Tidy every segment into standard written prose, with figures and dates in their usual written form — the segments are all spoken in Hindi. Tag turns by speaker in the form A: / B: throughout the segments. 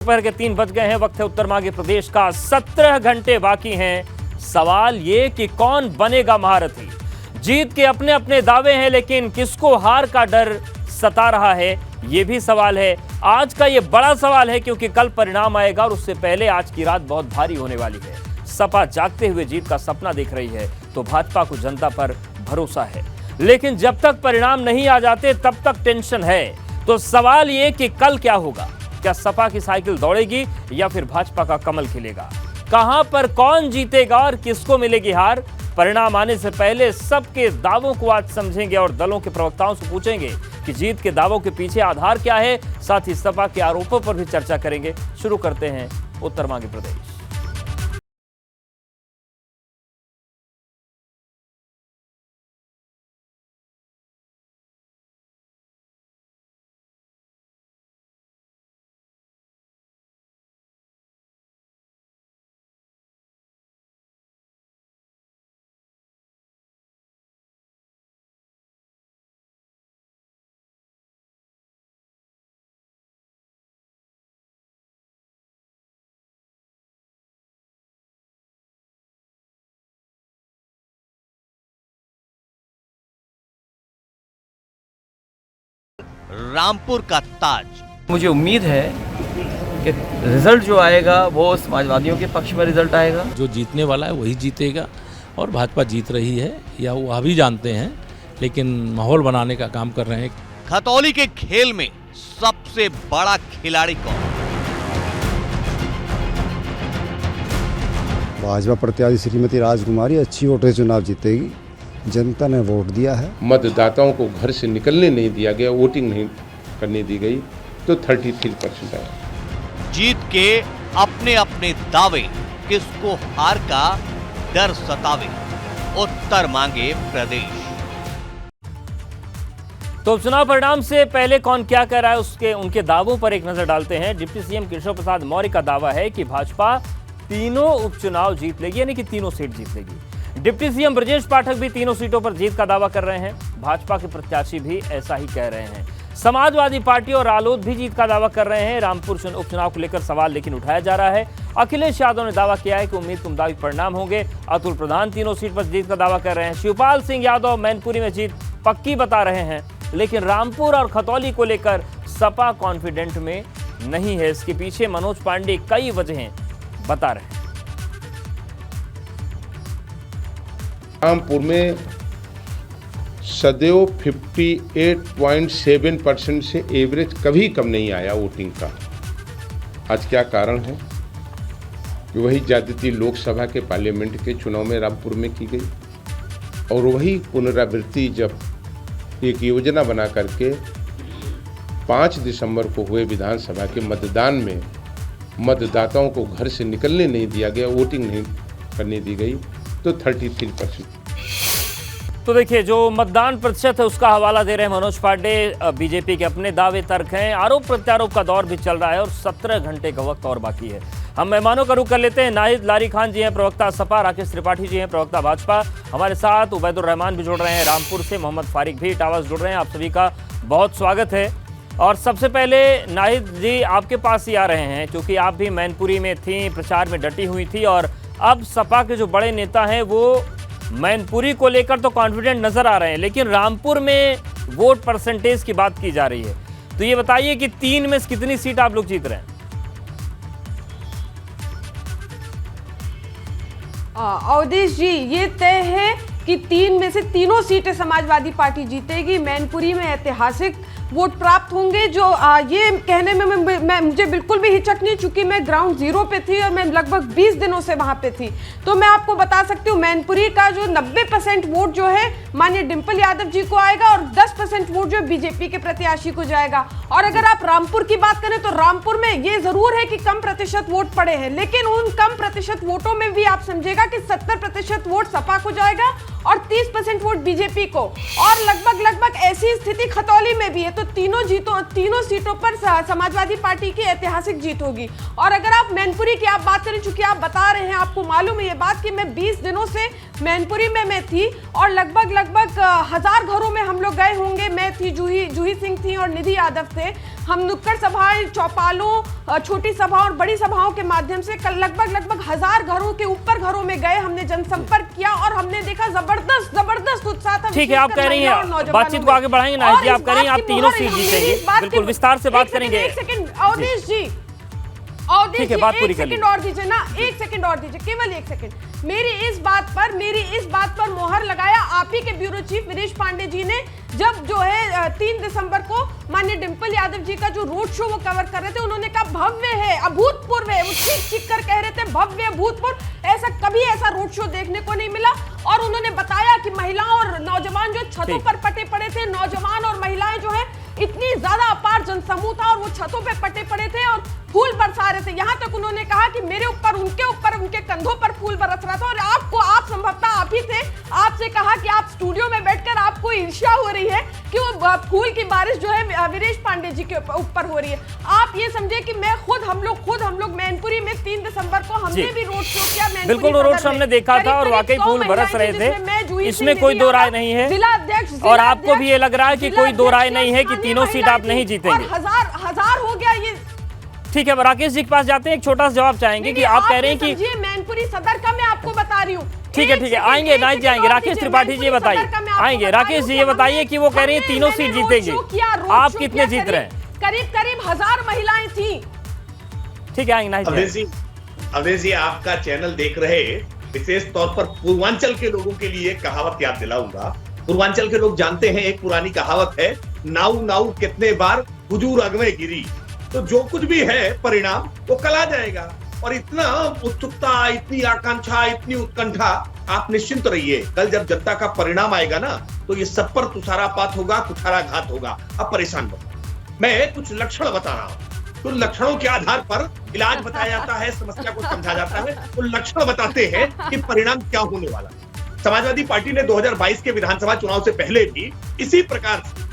A: दोपहर के 3 बज गए हैं। वक्त है उत्तर मांगे प्रदेश का। 17 घंटे बाकी हैं। सवाल ये कि कौन बनेगा महारथी। जीत के अपने अपने दावे हैं, लेकिन किसको हार का डर सता रहा है, ये भी सवाल है। आज का ये बड़ा सवाल है, क्योंकि कल परिणाम आएगा और उससे पहले आज की रात बहुत भारी होने वाली है। सपा जागते हुए जीत का सपना देख रही है, तो भाजपा को जनता पर भरोसा है, लेकिन जब तक परिणाम नहीं आ जाते तब तक टेंशन है। तो सवाल ये कि कल क्या होगा। क्या सपा की साइकिल दौड़ेगी या फिर भाजपा का कमल खिलेगा। कहां पर कौन जीतेगा और किसको मिलेगी हार। परिणाम आने से पहले सबके दावों को आज समझेंगे और दलों के प्रवक्ताओं से पूछेंगे कि जीत के दावों के पीछे आधार क्या है। साथ ही सपा के आरोपों पर भी चर्चा करेंगे। शुरू करते हैं उत्तर मांगे प्रदेश।
B: रामपुर का ताज।
C: मुझे उम्मीद है कि रिजल्ट जो आएगा वो समाजवादियों के पक्ष में रिजल्ट आएगा।
D: जो जीतने वाला है वही जीतेगा और भाजपा जीत रही है या वो अभी जानते हैं, लेकिन माहौल बनाने का काम कर रहे हैं।
B: खतौली के खेल में सबसे बड़ा खिलाड़ी कौन।
E: भाजपा प्रत्याशी श्रीमती राजकुमारी अच्छी वोटों से चुनाव जीतेगी। जनता ने वोट दिया है।
F: मतदाताओं को घर से निकलने नहीं दिया गया, वोटिंग नहीं करने दी गई, तो 33% आया।
B: जीत के अपने अपने दावे, किसको हार का डर सतावे। उत्तर मांगे प्रदेश।
A: तो चुनाव परिणाम से पहले कौन क्या कह रहा है, उसके उनके दावों पर एक नजर डालते हैं। डिप्टी सीएम केशव प्रसाद मौर्य का दावा है कि भाजपा तीनों उपचुनाव जीत लेगी, यानी कि तीनों सीट जीत लेगी। डिप्टी सीएम ब्रजेश पाठक भी तीनों सीटों पर जीत का दावा कर रहे हैं। भाजपा के प्रत्याशी भी ऐसा ही कह रहे हैं। समाजवादी पार्टी और रालोद भी जीत का दावा कर रहे हैं। रामपुर उपचुनाव को लेकर सवाल लेकिन उठाया जा रहा है। अखिलेश यादव ने दावा किया है कि उम्मीद के मुताबिक परिणाम होंगे। अतुल प्रधान तीनों सीट पर जीत का दावा कर रहे हैं। शिवपाल सिंह यादव मैनपुरी में जीत पक्की बता रहे हैं, लेकिन रामपुर और खतौली को लेकर सपा कॉन्फिडेंट में नहीं है। इसके पीछे मनोज पांडे कई वजहें बता रहे हैं।
F: रामपुर में सदैव 58.7% से एवरेज कभी कम नहीं आया वोटिंग का। आज क्या कारण है कि वही ज्यादती लोकसभा के पार्लियामेंट के चुनाव में रामपुर में की गई और वही पुनरावृत्ति जब एक योजना बना करके 5 दिसंबर को हुए विधानसभा के मतदान में मतदाताओं को घर से निकलने नहीं दिया गया, वोटिंग नहीं करने दी गई, तो 33%।
A: तो देखिए, जो मतदान प्रतिशत है उसका हवाला दे रहे हैं मनोज पांडे। बीजेपी के अपने दावे तर्क हैं। आरोप प्रत्यारोप का दौर भी चल रहा है और 17 घंटे का वक्त और बाकी है। हम मेहमानों का रुख कर लेते हैं। नाहिद लारी खान जी हैं, प्रवक्ता सपा। राकेश त्रिपाठी जी हैं, प्रवक्ता भाजपा। हमारे साथ उबैदुर रहमान भी जुड़ रहे हैं रामपुर से। मोहम्मद फारिक भी इटावा से जुड़ रहे हैं। आप सभी का बहुत स्वागत है। और सबसे पहले नाहिद जी आपके पास ही आ रहे हैं, क्योंकि आप भी मैनपुरी में थी, प्रचार में डटी हुई थी, और अब सपा के जो बड़े नेता हैं वो मैनपुरी को लेकर तो कॉन्फिडेंट नजर आ रहे हैं, लेकिन रामपुर में वोट परसेंटेज की बात की जा रही है। तो ये बताइए कि 3 में से कितनी सीट आप लोग जीत रहे हैं।
G: अवधेश जी, ये तय है कि 3 में से तीनों सीटें समाजवादी पार्टी जीतेगी। मैनपुरी में ऐतिहासिक वोट प्राप्त होंगे। जो ये कहने में मुझे बिल्कुल भी हिचक नहीं, चूंकि मैं ग्राउंड जीरो पे थी और मैं लगभग 20 दिनों से वहां पे थी, तो मैं आपको बता सकती हूँ मैनपुरी का जो 90% वोट जो है माननीय डिंपल यादव जी को आएगा और 10% वोट जो बीजेपी के प्रत्याशी को जाएगा। और अगर आप रामपुर की बात करें तो रामपुर में ये जरूर है कि कम प्रतिशत वोट पड़े हैं, लेकिन उन कम प्रतिशत वोटों में भी आप समझेगा कि 70% वोट सपा को जाएगा और 30% वोट बीजेपी को, और लगभग ऐसी स्थिति खतौली में भी है। तो तीनों सीटों पर समाजवादी पार्टी की ऐतिहासिक जीत होगी। और अगर आप मैनपुरी की आप बात करें, चूंकि आप बता रहे हैं, आपको मालूम है ये बात कि मैं 20 दिनों से मैनपुरी में मैं थी और लगभग 1000 घरों में हम लोग गए होंगे। मैं थी, जूही सिंह थी और निधि यादव थे। हम नुक्कड़ सभाएं, चौपालों, छोटी सभाओं और बड़ी सभाओं के माध्यम से कल लगभग 1000 घरों के ऊपर घरों में गए। हमने जनसंपर्क किया और हमने देखा जबरदस्त उत्साह था।
A: ठीक है, आप कह रही हैं बातचीत को आगे बढ़ाएंगे नाहिद जी, आप कह रही हैं आप तीनों सीट जीतेंगे, बिल्कुल विस्तार से बात करेंगे।
G: एक सेकंड अवधेश जी,
A: ठीक है, बात पूरी कर लीजिए।
G: एक सेकंड और दीजिए ना, एक सेकंड और दीजिए, केवल एक सेकंड। मेरी इस बात पर मोहर लगाया आप ही के ब्यूरो चीफ विरेश पांडे जी ने, जब जो है 3 दिसंबर को माननीय डिंपल यादव जी का जो रोड शो वो कवर कर रहे थे, उन्होंने कहा भव्य है, अभूतपूर्व है, वो चीख कर कह रहे थे भव्य अभूतपूर्व, ऐसा रोड शो देखने को नहीं मिला। और उन्होंने बताया कि महिलाओं और नौजवान जो छतों पर पटे पड़े थे, नौजवान और महिलाएं जो है इतनी ज्यादा अपार जनसमूह था और वो छतों पे पटे पड़े थे और फूल बरसा रहे थे। यहाँ तक उन्होंने कहा कि मेरे ऊपर, उनके कंधों पर फूल बरस रहा था। और आप संभवतः आप ही थे, आपसे कहा कि आप स्टूडियो में बैठकर आपको ईर्ष्या हो रही है कि वो फूल की बारिश जो है विरेश पांडे जी के ऊपर हो रही है। आप ये समझे कि मैं हम लोग मैनपुरी में 3 दिसंबर को हमने भी रोड शो किया।
A: बिल्कुल, रोड शो हमने देखा था और वाकई फूल बरस रहे थे, इसमें कोई दो राय नहीं है।
G: जिला अध्यक्ष
A: और आपको भी ये लग रहा है कि कोई दो राय नहीं है कि तीनों सीट आप नहीं जीतेंगे।
G: हजार हो गया ये।
A: ठीक है, राकेश जी के पास जाते हैं, एक छोटा सा जवाब चाहेंगे कि आप कह रहे हैं कि
G: मैनपुरी सदर का मैं आपको बता रही हूँ।
A: ठीक है, आएंगे नाहिद जी, आएंगे। राकेश त्रिपाठी जी बताइए, आएंगे। राकेश जी ये बताइए कि वो कह रही है तीनों सीट जीतेंगे, आप कितने जीत रहे हैं?
G: करीब 1000 महिलाएं थी।
A: ठीक है, आएंगे नाहिद जी।
H: अवधेश जी, आपका चैनल देख रहे विशेष तौर पर पूर्वांचल के लोगों के लिए कहावत याद दिलाऊंगा। पूर्वांचल के लोग जानते हैं, एक पुरानी कहावत है, नाऊ नाऊ कितने बार हुजूर अगवे गिरी। तो जो कुछ भी है परिणाम वो कल आ जाएगा। और इतना उत्सुकता, इतनी आकांक्षा, इतनी उत्कंठा, आप निश्चिंत रहिए, कल जब जनता का परिणाम आएगा ना, तो ये सब पर तुषारापात होगा, कुठाराघात होगा। अब परेशान मत। मैं कुछ लक्षण बता रहा हूँ, तो लक्षणों के आधार पर इलाज बताया जाता है, समस्या को समझा जाता है। तो लक्षण बताते हैं कि परिणाम क्या होने वाला है। समाजवादी पार्टी ने 2022 के विधानसभा चुनाव से पहले भी इसी प्रकार से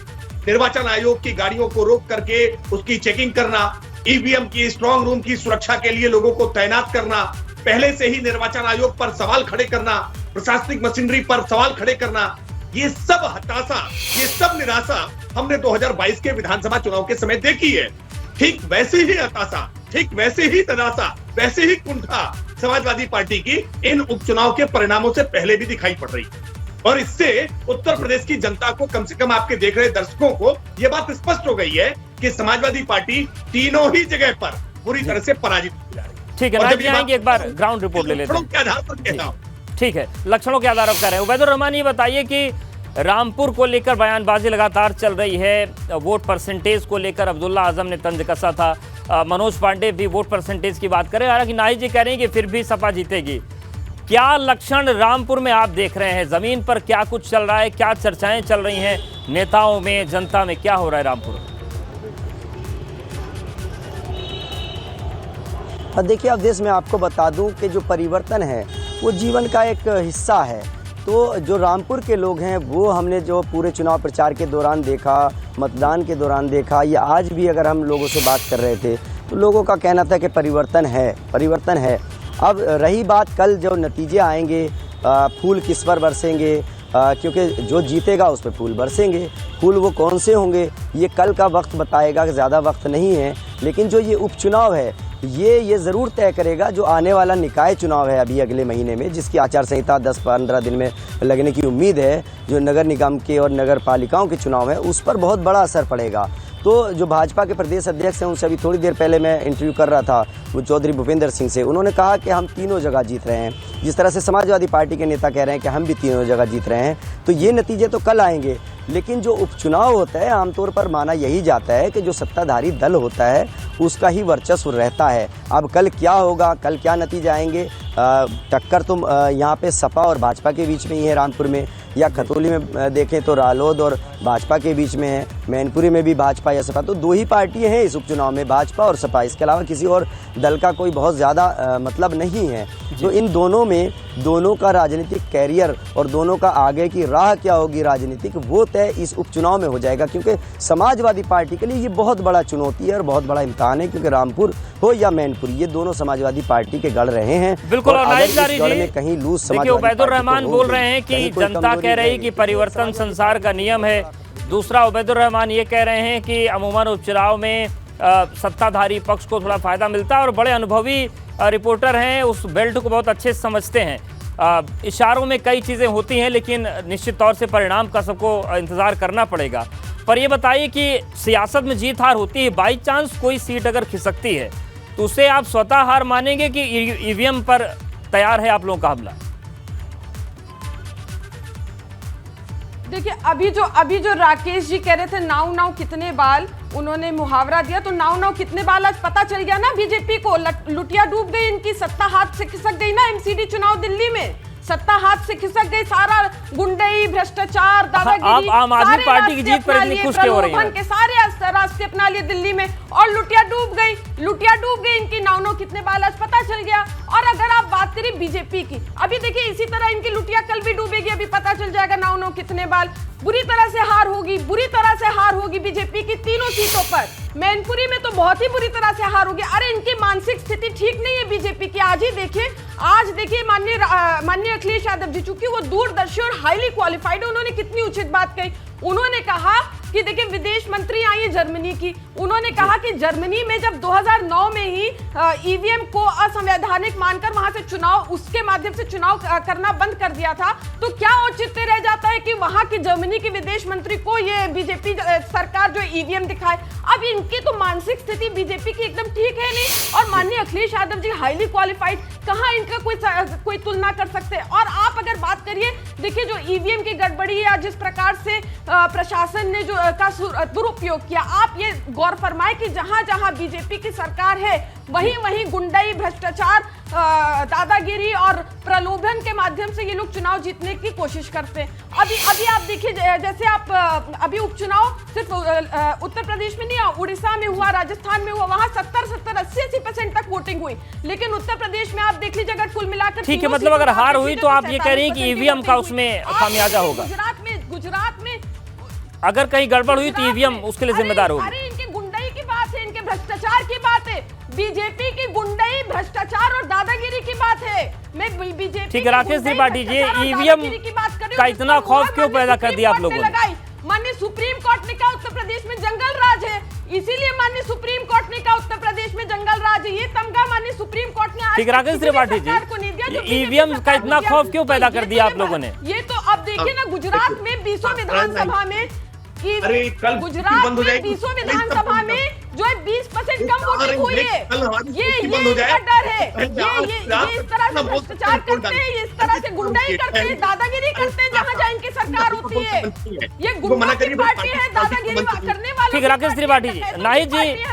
H: निर्वाचन आयोग की गाड़ियों को रोक करके उसकी चेकिंग करना, ईवीएम की, स्ट्रांग रूम की सुरक्षा के लिए लोगों को तैनात करना, पहले से ही निर्वाचन आयोग पर सवाल खड़े करना, प्रशासनिक मशीनरी पर सवाल खड़े करना, ये सब हताशा, ये सब निराशा हमने 2022 के विधानसभा चुनाव के समय देखी है। ठीक वैसे ही हताशा, ठीक वैसे ही निराशा, वैसे ही कुंठा समाजवादी पार्टी की इन उपचुनाव के परिणामों से पहले भी दिखाई पड़ रही है। और इससे उत्तर प्रदेश की जनता को, कम से कम आपके देख रहे दर्शकों को, यह बात स्पष्ट हो गई है कि समाजवादी पार्टी तीनों ही जगह पर बुरी तरह से पराजित हो जा रही है।
A: ठीक है, नाहिद जी आएंगे, एक बार ग्राउंड रिपोर्ट ले लेते हैं।
H: के आधार पर कहता हूं।
A: ठीक है, लक्षणों के आधार पर कह रहे हैं। उबैदुर रहमान ये बताइए कि रामपुर को लेकर बयानबाजी लगातार चल रही है, वोट परसेंटेज को लेकर अब्दुल्ला आजम ने तंज कसा था, मनोज पांडे भी वोट परसेंटेज की बात करें, हालांकि नाहिद जी कह रहे हैं कि फिर भी सपा जीतेगी। क्या लक्षण रामपुर में आप देख रहे हैं? जमीन पर क्या कुछ चल रहा है, क्या चर्चाएं चल रही हैं नेताओं में, जनता में, क्या हो रहा है रामपुर में?
I: देखिए, अब देश में आपको बता दूं कि जो परिवर्तन है वो जीवन का एक हिस्सा है। तो जो रामपुर के लोग हैं वो हमने जो पूरे चुनाव प्रचार के दौरान देखा, मतदान के दौरान देखा, या आज भी अगर हम लोगों से बात कर रहे थे तो लोगों का कहना था कि परिवर्तन है। अब रही बात कल जो नतीजे आएंगे, फूल किस पर बरसेंगे, क्योंकि जो जीतेगा उस पर फूल बरसेंगे। फूल वो कौन से होंगे ये कल का वक्त बताएगा, कि ज़्यादा वक्त नहीं है। लेकिन जो ये उपचुनाव है ये ज़रूर तय करेगा जो आने वाला निकाय चुनाव है अभी अगले महीने में, जिसकी आचार संहिता 10-15 दिन में लगने की उम्मीद है। जो नगर निगम के और नगर पालिकाओं के चुनाव है उस पर बहुत बड़ा असर पड़ेगा। तो जो भाजपा के प्रदेश अध्यक्ष हैं, उनसे अभी थोड़ी देर पहले मैं इंटरव्यू कर रहा था, वो चौधरी भूपेंद्र सिंह से, उन्होंने कहा कि हम तीनों जगह जीत रहे हैं। जिस तरह से समाजवादी पार्टी के नेता कह रहे हैं कि हम भी तीनों जगह जीत रहे हैं, तो ये नतीजे तो कल आएंगे। लेकिन जो उपचुनाव होता है आमतौर पर माना यही जाता है कि जो सत्ताधारी दल होता है उसका ही वर्चस्व रहता है। अब कल क्या होगा, कल क्या नतीजे आएंगे, टक्कर तो यहाँ पे सपा और भाजपा के बीच में ही है रामपुर में, या खतौली में देखें तो रालोद और भाजपा के बीच में है। मैनपुरी में भी भाजपा या सपा, तो दो ही पार्टियां हैं इस उपचुनाव में, भाजपा और सपा। इसके अलावा किसी और दल का कोई बहुत ज़्यादा मतलब नहीं है। तो इन दोनों में दोनों का राजनीतिक कैरियर और दोनों का आगे की राह क्या होगी राजनीतिक, वो तय इस उपचुनाव में हो जाएगा। क्योंकि समाजवादी पार्टी के लिए ये बहुत बड़ा चुनौती है और बहुत बड़ा इम्तहान है, क्योंकि रामपुर हो या मैनपुरी, ये दोनों समाजवादी पार्टी के गढ़ रहे हैं।
A: बिल्कुल। और
I: अगर इस
A: नाइक
I: गढ़ में कहीं लूज
A: देखिए, उबैदुर रहमान बोल रहे हैं कि जनता कह रही कि परिवर्तन संसार का नियम है। दूसरा, उबैदुर रहमान ये कह रहे हैं कि अमूमन उपचुनाव में सत्ताधारी पक्ष को थोड़ा फायदा मिलता है और बड़े अनुभवी रिपोर्टर हैं, उस बेल्ट को बहुत अच्छे से समझते हैं। इशारों में कई चीज़ें होती हैं, लेकिन निश्चित तौर से परिणाम का सबको इंतज़ार करना पड़ेगा। पर ये बताइए कि सियासत में जीत हार होती है, बाई चांस कोई सीट अगर खिसकती है तो उसे आप स्वतः हार मानेंगे कि ईवीएम पर तैयार है आप लोगों का हमला?
G: देखिए, अभी जो राकेश जी कह रहे थे नाव नाव कितने बाल, उन्होंने मुहावरा दिया, तो नाव नाव कितने बाल आज पता चल गया ना बीजेपी को। लुटिया डूब गई, इनकी सत्ता हाथ से खिसक गई ना। एमसीडी चुनाव दिल्ली में सत्ता हाथ से खिसक गई, सारा गुंडई, भ्रष्टाचार, दादागिरी,
A: आप आम आदमी पार्टी की जीत पर इतनी खुश क्यों हो रही हैं?
G: के सारे रास्ते अपना लिए दिल्ली में, और लुटिया डूब गई इनकी नाव नाव कितने बाल आज पता चल गया। और अगर आप बात करें बीजेपी की, अभी देखिए इसी तरह इनकी लुटिया कल भी डूबेगी, अभी पता चल जाएगा नाव नाव कितने बाल। बुरी तरह से हार होगी बीजेपी की तीनों सीटों पर। मैनपुरी में तो बहुत ही बुरी तरह से हार होगी। अरे इनकी मानसिक स्थिति ठीक नहीं है बीजेपी की। आज देखिए माननीय अखिलेश यादव जी, चूंकि वो दूरदर्शी और हाईली क्वालिफाइड है, उन्होंने कितनी उचित बात कही। उन्होंने कहा कि देखिए विदेश मंत्री आई है जर्मनी की, उन्होंने कहा कि जर्मनी में जब 2009 में ही ईवीएम को असंवैधानिक मानकर वहां से चुनाव, उसके माध्यम से चुनाव करना बंद कर दिया था, तो क्या औचित्य रह जाता है कि वहां की जर्मनी की विदेश मंत्री को ये बीजेपी सरकार जो ईवीएम दिखाए। अब इनकी तो मानसिक स्थिति बीजेपी की एकदम ठीक है नहीं, और माननीय अखिलेश यादव जी हाईली क्वालिफाइड, कहां इनका कोई तुलना कर सकते हैं। और आप अगर बात करिए, देखिए जो ईवीएम की गड़बड़ी या जिस प्रकार से प्रशासन ने जो का दुरुपयोग किया, आप ये गौर फरमाए कि जहां जहां बीजेपी की सरकार है वहीं गुंडाई, भ्रष्टाचार, दादागिरी और प्रलोभन के माध्यम से ये लोग चुनाव जीतने की कोशिश करते हैं। अभी आप देखिए, जैसे आप अभी उपचुनाव सिर्फ उत्तर प्रदेश में नहीं, उड़ीसा में हुआ, राजस्थान में हुआ, वहां 70-80% तक वोटिंग हुई। लेकिन उत्तर प्रदेश में आप देख लीजिए, अगर कुल मिलाकर
A: ठीक है, मतलब अगर हार हुई तो आप ये कह रही हैं कि ईवीएम का उसमें खामियाजा होगा।
G: गुजरात में
A: अगर कहीं गड़बड़ हुई तो ईवीएम उसके लिए जिम्मेदार होगी।
G: अरे इनकी गुंडाई की बात है, इनके भ्रष्टाचार की बात है, बीजेपी की गुंडाई, भ्रष्टाचार और दादागिरी की बात है। मैं बीजेपी,
A: ठीक है राकेश त्रिपाठी जी, ईवीएम का इतना खौफ क्यों पैदा कर दिया आप लोगों ने?
G: माननीय सुप्रीम कोर्ट ने कहा उत्तर प्रदेश में जंगल राज है, इसीलिए माननीय सुप्रीम कोर्ट ने कहा उत्तर प्रदेश में जंगल राज है। ये तमगा माननीय सुप्रीम कोर्ट ने
A: ठीक राकेश त्रिपाठी जी, ईवीएम का इतना खौफ क्यों पैदा कर दिया आप लोगों ने?
G: ये तो अब देखिए ना, गुजरात में 20 विधानसभा में,
H: गुजरात में
G: 20 विधानसभा में जो है 20% कम वोटिंग हुई है। ये इनका डर है, ये इस तरह से भ्रष्टाचार करते हैं, इस तरह से गुंडाई करते हैं, दादागिरी करते हैं जहां जहां इनकी सरकार होती है। ये गुंडा की पार्टी है, दादागिरी करने वाले।
A: ठीक राकेश त्रिपाठी जी, नाहिद जी,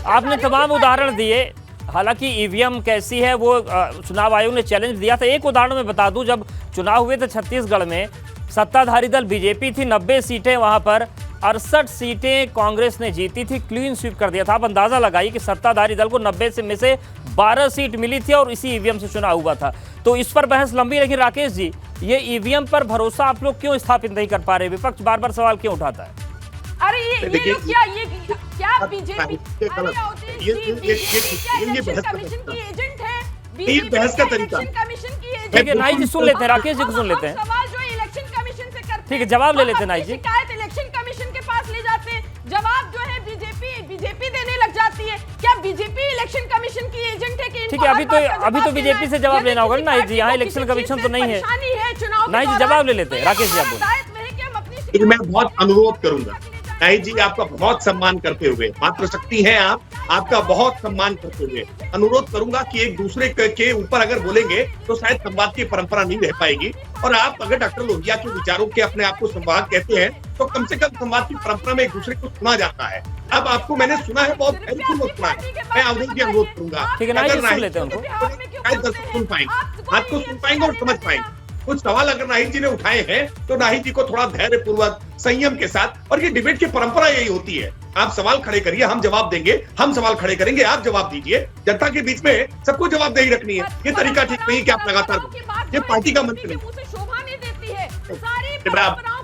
A: आपने तमाम उदाहरण दिए, हालांकि ईवीएम कैसी है वो चुनाव आयोग ने चैलेंज दिया था। एक उदाहरण मैं बता दूं, जब चुनाव हुए थे छत्तीसगढ़ में, सत्ताधारी दल बीजेपी थी, 90 सीटें, वहां पर 68 सीटें कांग्रेस ने जीती थी, क्लीन स्वीप कर दिया था। आप अंदाजा लगाइए कि सत्ताधारी दल को 90 में से 12 सीट मिली थी और इसी ईवीएम से चुनाव हुआ था। तो इस पर बहस लंबी। लेकिन राकेश जी, ये ईवीएम पर भरोसा आप लोग क्यों स्थापित नहीं कर पा रहे? विपक्ष बार बार सवाल क्यों उठाता है?
G: अरे ये लोग क्या बीजेपी इलेक्शन कमीशन की एजेंट है?
H: बहस का तरीका
A: ठीक है, नाई जी सुन लेते हैं, राकेश जी को सुन लेते हैं।
G: सवाल जो इलेक्शन कमीशन से करते
A: ठीक है, जवाब ले लेते हैं नाई जी।
G: शिकायत इलेक्शन कमीशन के पास ले जाते हैं, जवाब जो है बीजेपी देने लग जाती है। क्या बीजेपी इलेक्शन कमीशन की एजेंट है कि
A: ठीक है, अभी तो बीजेपी से जवाब लेना होगा ना नाई जी, यहाँ इलेक्शन कमीशन तो नहीं है। नाई जी जवाब ले लेते हैं, राकेश जी आप बोलिए।
H: मैं बहुत अनुरोध करूंगा नाहिद जी, आपका बहुत सम्मान करते हुए, मातृशक्ति हैं आप, आपका बहुत सम्मान करते हुए अनुरोध करूंगा कि एक दूसरे के ऊपर अगर बोलेंगे तो शायद संवाद की परंपरा नहीं रह पाएगी। और आप अगर डॉक्टर लोहिया के विचारों के अपने आप को संवाद कहते हैं, तो कम से कम संवाद की परंपरा में एक दूसरे को सुना जाता है। अब आपको मैंने सुना है, बहुत धैर्यपूर्वक सुना है। मैं अवधि की अनुरोध करूंगा,
A: ठीक है, नाहिद जी सुन लेते हैं उनको,
H: शायद दर्शक सुन पाएंगे, बात को सुन पाएंगे और समझ पाएंगे। कुछ सवाल अगर नाहिद जी ने उठाए हैं तो नाहिद जी को थोड़ा धैर्य पूर्वक संयम के साथ, और ये डिबेट की परंपरा यही होती है, आप सवाल खड़े करिए, हम जवाब देंगे, हम सवाल खड़े करेंगे, आप जवाब दीजिए। जनता के बीच में सबको जवाबदेही रखनी है, ये तरीका ठीक नहीं कि आप लगातार, ये पार्टी का मंत्र नहीं।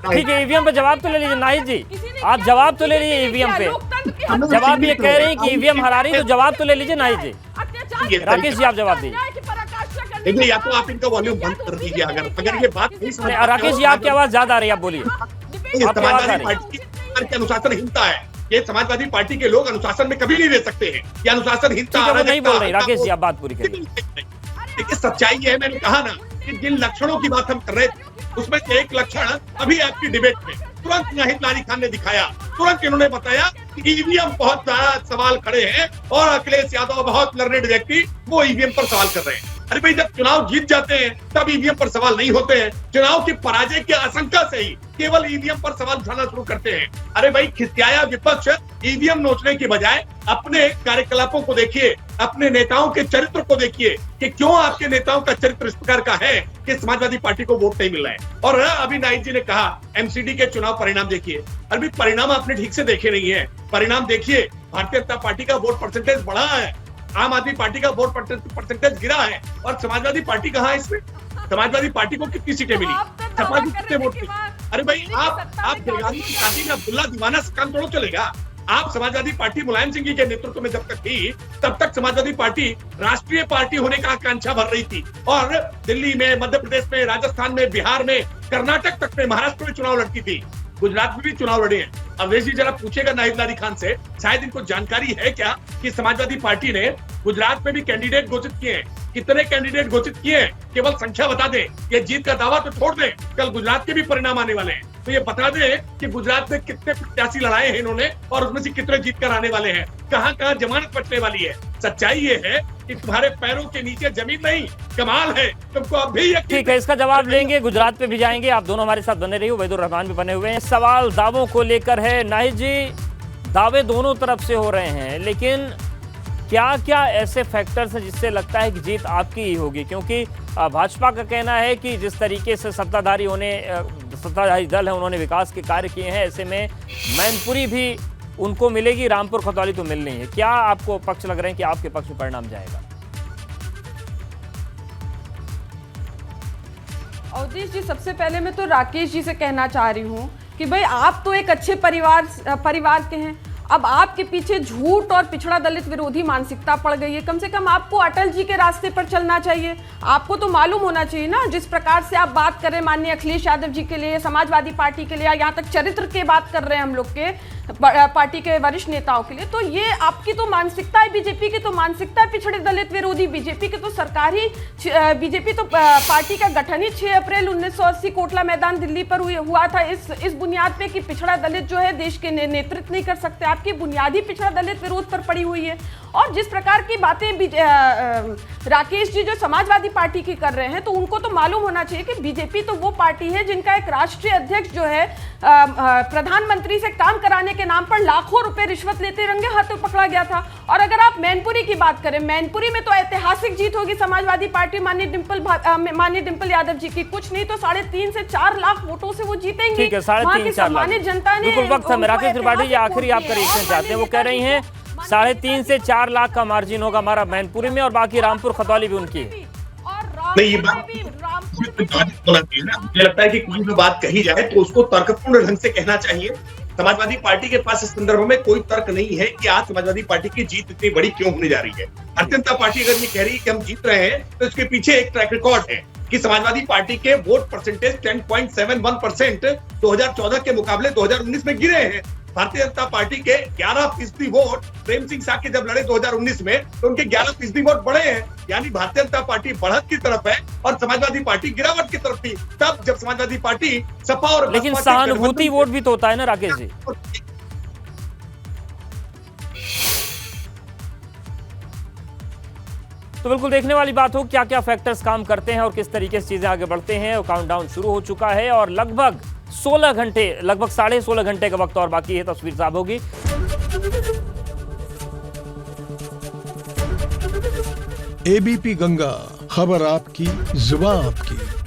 A: ठीक है, ईवीएम पे जवाब तो ले लीजिए नाहिद जी, आप जवाब तो ले लीजिए ईवीएम पे। जवाब ये कह रहे हैं कि ईवीएम हरा रही, तो जवाब तो ले लीजिए नाहिद जी। राकेश जी आप जवाब दीजिए।
H: देखिए, या तो आप इनका वॉल्यूम बंद कर दीजिए, अगर ये बात नहीं समझ।
A: राकेश जी आपकी आवाज ज्यादा आ रही है, आप बोलिए।
H: समाजवादी पार्टी की अनुशासनहीनता है, ये समाजवादी पार्टी के लोग अनुशासन में कभी नहीं रह सकते हैं, ये अनुशासनहीनता
A: नहीं बोल रहे। राकेश जी आप बात पूरी करिए।
H: देखिए, सच्चाई है, मैंने कहा ना कि जिन लक्षणों की बात हम कर रहे थे उसमें से एक लक्षण अभी आपकी डिबेट में तुरंत नाहिद लारी खान ने दिखाया, तुरंत इन्होंने बताया कि ईवीएम बहुत ज्यादा सवाल खड़े हैं और अखिलेश यादव बहुत लर्नेड व्यक्ति वो ईवीएम पर सवाल कर रहे हैं। अरे भाई, जब चुनाव जीत जाते हैं तब ईवीएम पर सवाल नहीं होते हैं, चुनाव की पराजय की आशंका से ही केवल ईवीएम पर सवाल उठाना शुरू करते हैं। अरे भाई, खिसियाया विपक्ष ईवीएम नोचने की बजाय अपने कार्यकलापों को देखिए, अपने नेताओं के चरित्र को देखिए कि क्यों आपके नेताओं का चरित्र इस प्रकार का है कि समाजवादी पार्टी को वोट नहीं मिल रहा है। और अभी नाहिद जी ने कहा एमसीडी के चुनाव परिणाम देखिए, अभी परिणाम आपने ठीक से देखे नहीं है। परिणाम देखिए, भारतीय जनता पार्टी का वोट परसेंटेज बढ़ा है, आम आदमी पार्टी का वोट परसेंटेज गिरा है, और समाजवादी पार्टी कहाँ है इसमें? समाजवादी पार्टी को कितनी सीटें मिली, सपा को कितने वोट मिले? अरे भाई, आप गिरगानी की शादी में अब्दुल्ला दीवाना से काम थोड़ा चलेगा। आप समाजवादी पार्टी मुलायम सिंह जी के नेतृत्व में जब तक थी तब तक समाजवादी पार्टी राष्ट्रीय पार्टी होने का आकांक्षा भर रही थी, और दिल्ली में, मध्य प्रदेश में, राजस्थान में, बिहार में, कर्नाटक तक में, महाराष्ट्र में चुनाव लड़ती थी, गुजरात में भी चुनाव लड़े हैं। अवधेश जी जरा पूछेगा नाहिद लारी खान से, शायद इनको जानकारी है क्या कि समाजवादी पार्टी ने गुजरात में भी कैंडिडेट घोषित किए हैं। कितने कैंडिडेट घोषित किए हैं, केवल संख्या बता दें। ये जीत का दावा तो छोड़ दें, कल गुजरात के भी परिणाम आने वाले हैं, तो ये बता दें कि गुजरात में कितने प्रत्याशी लड़ाए हैं इन्होंने और उसमें से कितने जीत कर आने वाले हैं, कहां कहां जमानत बचने वाली है। सच्चाई ये है कि तुम्हारे पैरों के नीचे जमीन नहीं, कमाल है, तुमको अब भी यकीन।
A: ठीक है, इसका जवाब लेंगे, गुजरात पे भी जाएंगे। आप दोनों हमारे साथ बने रहिए, वहीदुर रहमान भी बने हुए हैं। सवाल दावों को लेकर है नाहिद जी, दावे दोनों तरफ से हो रहे हैं, लेकिन क्या क्या ऐसे फैक्टर्स हैं जिससे लगता है कि जीत आपकी ही होगी? क्योंकि भाजपा का कहना है कि जिस तरीके से सत्ताधारी दल है उन्होंने विकास के कार्य किए हैं, ऐसे में मैनपुरी भी उनको मिलेगी, रामपुर खतौली तो मिलनी है। क्या आपको पक्ष लग रहे हैं कि आपके पक्ष में परिणाम जाएगा?
G: अवधेश जी, सबसे पहले मैं तो राकेश जी से कहना चाह रही हूँ कि भाई आप तो एक अच्छे परिवार के हैं, अब आपके पीछे झूठ और पिछड़ा दलित विरोधी मानसिकता पड़ गई है। कम से कम आपको अटल जी के रास्ते पर चलना चाहिए। आपको तो मालूम होना चाहिए ना, जिस प्रकार से आप बात कर रहे हैं माननीय अखिलेश यादव जी के लिए, समाजवादी पार्टी के लिए, यहाँ तक चरित्र की बात कर रहे हैं हम लोग के पार्टी के वरिष्ठ नेताओं के लिए, तो ये आपकी तो मानसिकता है, बीजेपी की तो मानसिकता है पिछड़े दलित विरोधी। बीजेपी के तो सरकार ही, बीजेपी तो पार्टी का गठन ही 6 अप्रैल 1980 कोटला मैदान दिल्ली पर हुआ था, इस बुनियाद पे कि पिछड़ा दलित जो है देश के नेतृत्व नहीं कर सकते। आपकी बुनियादी पिछड़ा दलित विरोध पर पड़ी हुई है। और जिस प्रकार की बातें राकेश जी जो समाजवादी पार्टी की कर रहे हैं, तो उनको तो मालूम होना चाहिए कि बीजेपी तो वो पार्टी है जिनका एक राष्ट्रीय अध्यक्ष जो है प्रधानमंत्री से काम कराने के नाम पर लाखों रुपए रिश्वत लेते रंगे हाथों पकड़ा गया था। और अगर आप मैनपुरी की बात करें, मैनपुरी में तो ऐतिहासिक जीत होगी समाजवादी पार्टी माननीय डिंपल यादव जी की, कुछ नहीं तो 3.5 से 4 लाख वोटों से वो जीतेंगी।
A: ठीक है, 3.5-4 लाख जनता ने। बिल्कुल वक्त है, राकेश त्रिपाठी जी आखिरी आपका रिएक्शन चाहते हैं। वो कह रही हैं 3.5 से 4 लाख का मार्जिन होगा हमारा मैनपुरी में, और बाकी रामपुर खतौली भी उनकी है।
H: नहीं, ये बात मुझे लगता है कि कोई भी बात कही जाए तो उसको तर्कपूर्ण ढंग से कहना चाहिए। समाजवादी पार्टी के पास इस संदर्भ में कोई तर्क नहीं है कि आज समाजवादी पार्टी की जीत इतनी बड़ी क्यों होने जा रही है। भारतीय जनता पार्टी अगर ये कह रही है कि हम जीत रहे हैं, तो इसके पीछे एक ट्रैक रिकॉर्ड है कि समाजवादी पार्टी के वोट परसेंटेज 10.71% 2014 के मुकाबले 2019 में गिरे हैं। भारतीय जनता पार्टी के 11% वोट प्रेम सिंह साके जब लड़े 2019 में, तो उनके 11% वोट बढ़े हैं। यानी भारतीय जनता पार्टी बढ़त की तरफ है और समाजवादी पार्टी गिरावट की तरफ थी। तब जब समाजवादी पार्टी सपा और
A: लेकिन सहानुभूति वोट भी तो होता है ना राकेश जी। तो बिल्कुल देखने वाली बात हो क्या क्या फैक्टर्स काम करते हैं और किस तरीके से चीजें आगे बढ़ते हैं। काउंटडाउन शुरू हो चुका है और लगभग 16 घंटे, लगभग 16.5 घंटे का वक्त और बाकी है। तस्वीर साफ होगी।
J: एबीपी गंगा, खबर आपकी, जुबान आपकी।